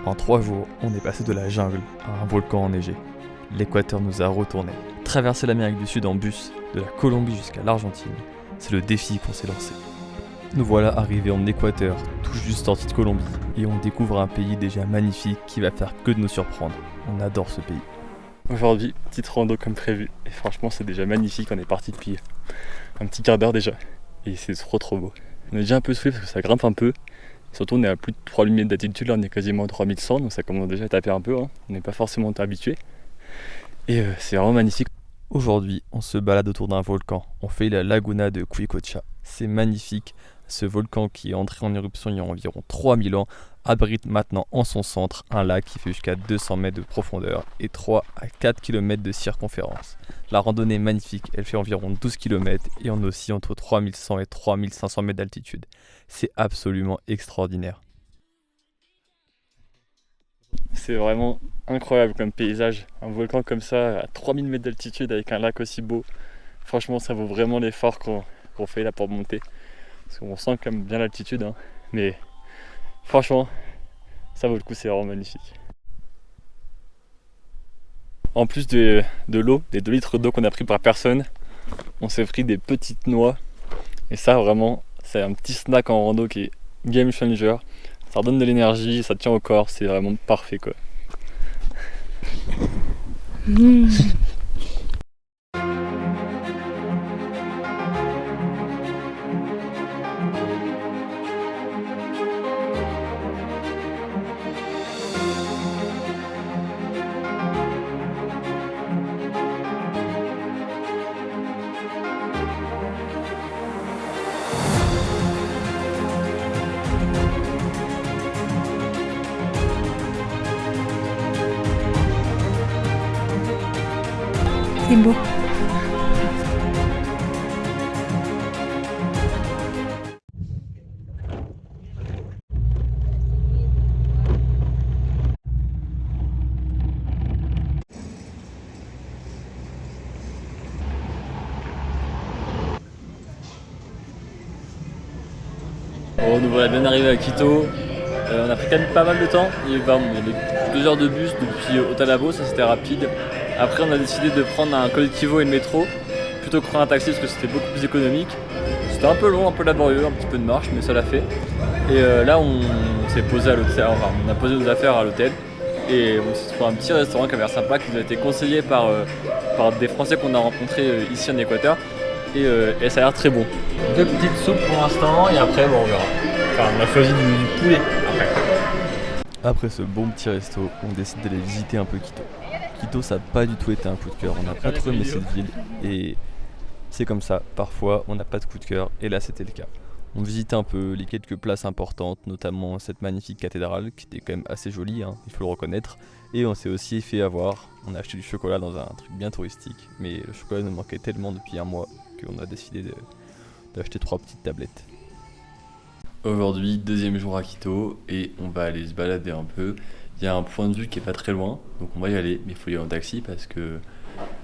En 3 jours, on est passé de la jungle à un volcan enneigé. L'Équateur nous a retournés. Traverser l'Amérique du Sud en bus, de la Colombie jusqu'à l'Argentine, c'est le défi qu'on s'est lancé. Nous voilà arrivés en Équateur, tout juste sortis de Colombie, et on découvre un pays déjà magnifique qui va faire que de nous surprendre. On adore ce pays. Aujourd'hui, petite rando comme prévu, et franchement c'est déjà magnifique, on est parti depuis un petit quart d'heure déjà, et c'est trop beau. On est déjà un peu soufflé parce que ça grimpe un peu, surtout on est à plus de 3000 mètres d'altitude, là on est quasiment à 3100, donc ça commence déjà à taper un peu, on n'est pas forcément habitué, et c'est vraiment magnifique. Aujourd'hui, on se balade autour d'un volcan, on fait la laguna de Cuicocha. C'est magnifique, ce volcan qui est entré en éruption il y a environ 3000 ans, abrite maintenant en son centre un lac qui fait jusqu'à 200 mètres de profondeur et 3 à 4 km de circonférence. La randonnée est magnifique, elle fait environ 12 km et on oscille entre 3100 et 3500 mètres d'altitude. C'est absolument extraordinaire. C'est vraiment incroyable comme paysage, un volcan comme ça à 3000 mètres d'altitude avec un lac aussi beau. Franchement ça vaut vraiment l'effort qu'on fait là pour monter. Parce qu'on sent quand même bien l'altitude, mais franchement ça vaut le coup, c'est vraiment magnifique. En plus de l'eau, des 2 litres d'eau qu'on a pris par personne, on s'est pris des petites noix. Et ça vraiment, c'est un petit snack en rando qui est game changer. Ça redonne de l'énergie, ça tient au corps, c'est vraiment parfait quoi. C'est beau. Bon, nous voilà bien arrivés à Quito. On a pris quand même pas mal de temps. Il y avait 2 heures de bus depuis Otalabo, ça c'était rapide. Après on a décidé de prendre un collectivo et le métro plutôt que prendre un taxi parce que c'était beaucoup plus économique. C'était un peu long, un peu laborieux, un petit peu de marche, mais ça l'a fait. Et là on s'est posé à l'hôtel, enfin on a posé nos affaires à l'hôtel et on s'est trouvé un petit restaurant qui avait l'air sympa, qui nous a été conseillé par des Français qu'on a rencontrés ici en Équateur et ça a l'air très bon. 2 petites soupes pour l'instant et après bon, on verra. Enfin on a choisi du poulet après. Après ce bon petit resto, on décide d'aller visiter un peu Quito. Quito, ça n'a pas du tout été un coup de cœur, on n'a pas trop aimé cette ville et c'est comme ça, parfois on n'a pas de coup de cœur et là c'était le cas. On visitait un peu les quelques places importantes, notamment cette magnifique cathédrale qui était quand même assez jolie, il faut le reconnaître, et on s'est aussi fait avoir, on a acheté du chocolat dans un truc bien touristique, mais le chocolat nous manquait tellement depuis un mois qu'on a décidé d'acheter 3 petites tablettes. Aujourd'hui, 2e jour à Quito et on va aller se balader un peu. Il y a un point de vue qui est pas très loin, donc on va y aller, mais il faut y aller en taxi parce que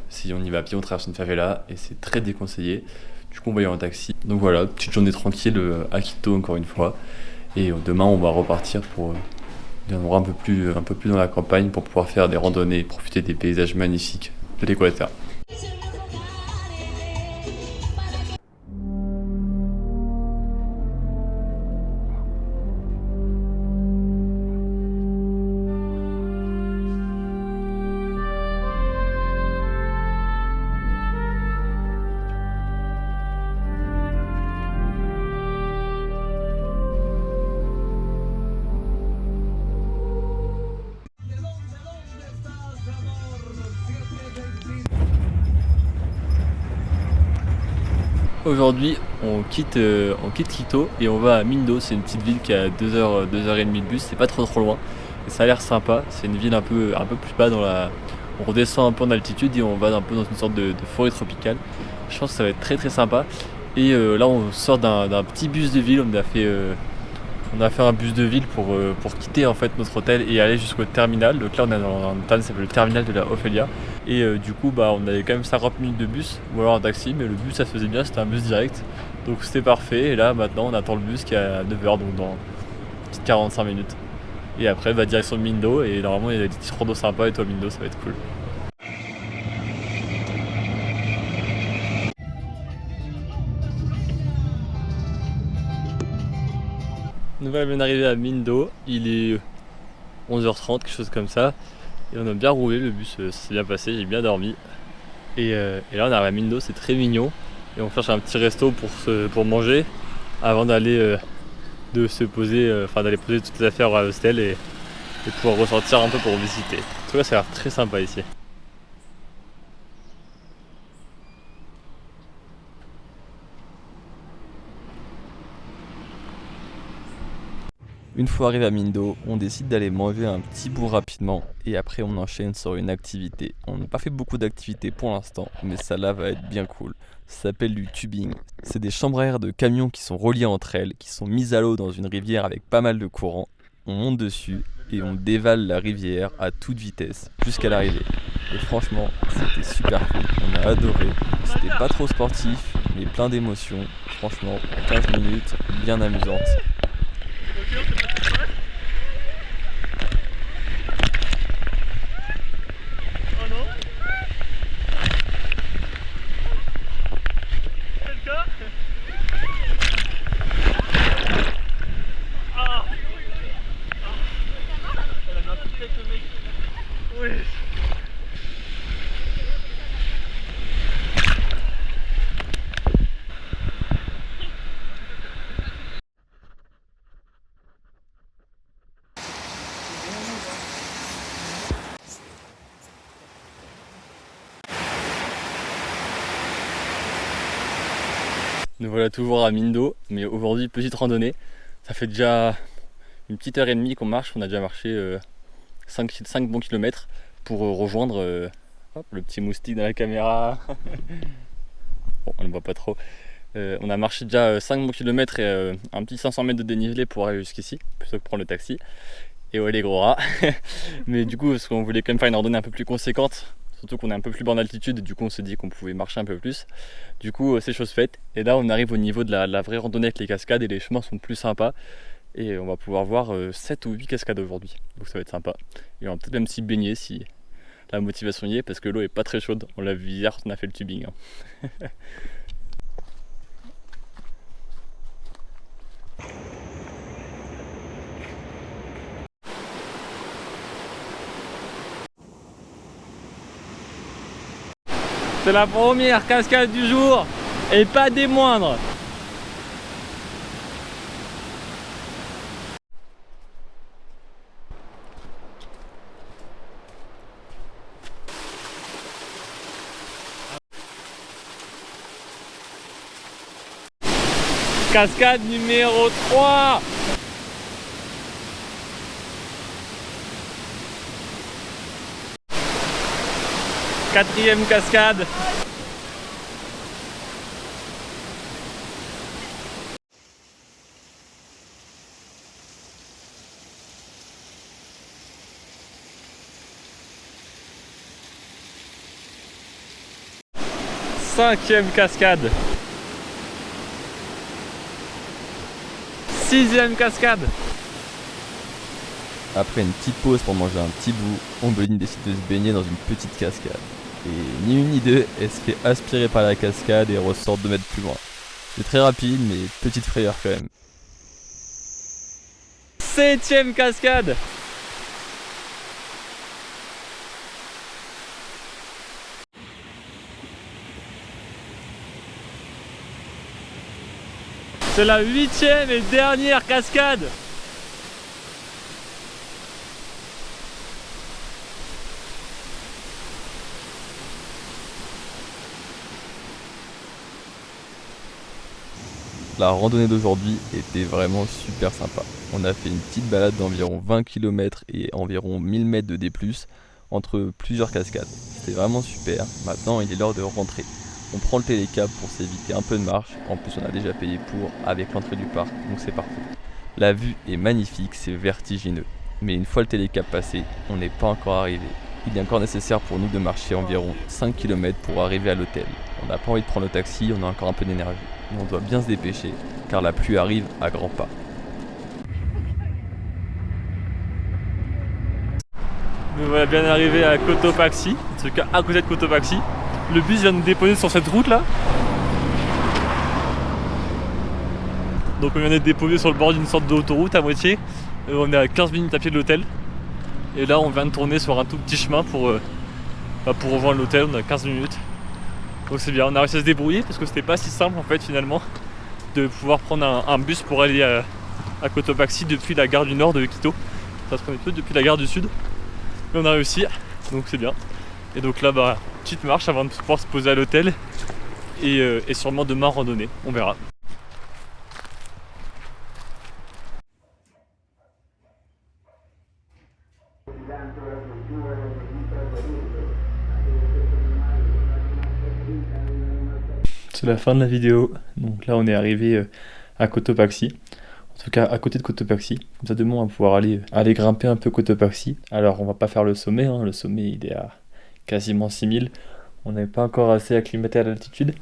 si on y va à pied, on traverse une favela et c'est très déconseillé. Du coup, on va y aller en taxi. Donc voilà, petite journée tranquille à Quito encore une fois. Et demain, on va repartir pour un endroit un peu plus dans la campagne pour pouvoir faire des randonnées et profiter des paysages magnifiques de l'Équateur. Aujourd'hui, on quitte Quito et on va à Mindo. C'est une petite ville qui a 2h et demie de bus, c'est pas trop loin. Et ça a l'air sympa, c'est une ville un peu plus bas on redescend un peu en altitude et on va un peu dans une sorte de forêt tropicale. Je pense que ça va être très sympa. Et là on sort d'un petit bus de ville, on a fait un bus de ville pour quitter en fait notre hôtel et aller jusqu'au terminal. Donc là on est dans un hôtel qui s'appelle le terminal de la Ofelia. Et du coup on avait quand même 50 minutes de bus ou alors un taxi, mais le bus ça se faisait bien, c'était un bus direct. Donc c'était parfait et là maintenant on attend le bus qui est à 9h, donc dans 45 minutes. Et après direction de Mindo, et normalement il y a des petits cours d'eau sympas et toi Mindo ça va être cool. Nous voilà bien arrivés à Mindo, il est 11h30, quelque chose comme ça. Et on a bien roulé, le bus s'est bien passé, j'ai bien dormi. Et là on arrive à Mindo, c'est très mignon. Et on cherche un petit resto pour manger avant d'aller d'aller poser toutes les affaires à l'hostel et pouvoir ressortir un peu pour visiter. En tout cas ça a l'air très sympa ici. Une fois arrivé à Mindo, on décide d'aller manger un petit bout rapidement et après on enchaîne sur une activité. On n'a pas fait beaucoup d'activités pour l'instant, mais ça là va être bien cool. Ça s'appelle du tubing. C'est des chambres à air de camions qui sont reliées entre elles, qui sont mises à l'eau dans une rivière avec pas mal de courant. On monte dessus et on dévale la rivière à toute vitesse jusqu'à l'arrivée. Et franchement, c'était super cool. On a adoré. C'était pas trop sportif, mais plein d'émotions. Franchement, 15 minutes bien amusantes. Oh non. Quelqu'un. Ah. Elle a bien poussé avec le mec. Oui. Nous voilà toujours à Mindo, mais aujourd'hui petite randonnée. Ça fait déjà une petite heure et demie qu'on marche, on a déjà marché 5 bons kilomètres pour rejoindre le petit moustique dans la caméra. Bon, on ne le voit pas trop. On a marché déjà 5 bons kilomètres et un petit 500 mètres de dénivelé pour arriver jusqu'ici, plutôt que prendre le taxi. Et ouais les gros rats. Mais du coup, parce qu'on voulait quand même faire une randonnée un peu plus conséquente, surtout qu'on est un peu plus bas en altitude, du coup on s'est dit qu'on pouvait marcher un peu plus. Du coup c'est chose faite. Et là on arrive au niveau de la vraie randonnée avec les cascades et les chemins sont plus sympas. Et on va pouvoir voir 7 ou 8 cascades aujourd'hui. Donc ça va être sympa. Et on va peut-être même s'y baigner si la motivation y est, parce que l'eau est pas très chaude. On l'a vu hier quand on a fait le tubing. C'est la première cascade du jour et pas des moindres. Cascade numéro 3. Quatrième cascade. Cinquième cascade. Sixième cascade. Après une petite pause pour manger un petit bout, Ombeline décide de se baigner dans une petite cascade. Et ni une ni deux, elle se fait aspirer par la cascade et ressort 2 mètres plus loin. C'est très rapide, mais petite frayeur quand même. Septième cascade. C'est la 8e et dernière cascade. La randonnée d'aujourd'hui était vraiment super sympa. On a fait une petite balade d'environ 20 km et environ 1000 mètres de D+, entre plusieurs cascades. C'était vraiment super. Maintenant, il est l'heure de rentrer. On prend le télécap pour s'éviter un peu de marche. En plus, on a déjà payé pour avec l'entrée du parc, donc c'est parfait. La vue est magnifique, c'est vertigineux. Mais une fois le télécap passé, on n'est pas encore arrivé. Il est encore nécessaire pour nous de marcher environ 5 km pour arriver à l'hôtel. On n'a pas envie de prendre le taxi, on a encore un peu d'énergie. Mais on doit bien se dépêcher, car la pluie arrive à grands pas. Nous voilà bien arrivés à Cotopaxi, en tout cas à côté de Cotopaxi. Le bus vient nous déposer sur cette route là. Donc on vient d'être déposé sur le bord d'une sorte d'autoroute à moitié. On est à 15 minutes à pied de l'hôtel. Et là on vient de tourner sur un tout petit chemin pour rejoindre l'hôtel, on a 15 minutes. Donc c'est bien, on a réussi à se débrouiller parce que c'était pas si simple en fait finalement de pouvoir prendre un bus pour aller à Cotopaxi depuis la gare du nord de Quito. Ça se prenait peu depuis la gare du sud. Mais on a réussi, donc c'est bien. Et donc là petite marche avant de pouvoir se poser à l'hôtel et sûrement demain randonnée, on verra. C'est la fin de la vidéo, donc là on est arrivé à Cotopaxi, en tout cas à côté de Cotopaxi, comme ça demain on va pouvoir aller grimper un peu Cotopaxi. Alors on va pas faire le sommet, le sommet il est à quasiment 6000, on n'est pas encore assez acclimaté à l'altitude,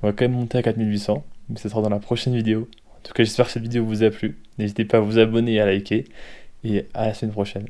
on va quand même monter à 4800, mais ce sera dans la prochaine vidéo. En tout cas j'espère que cette vidéo vous a plu, n'hésitez pas à vous abonner et à liker, et à la semaine prochaine.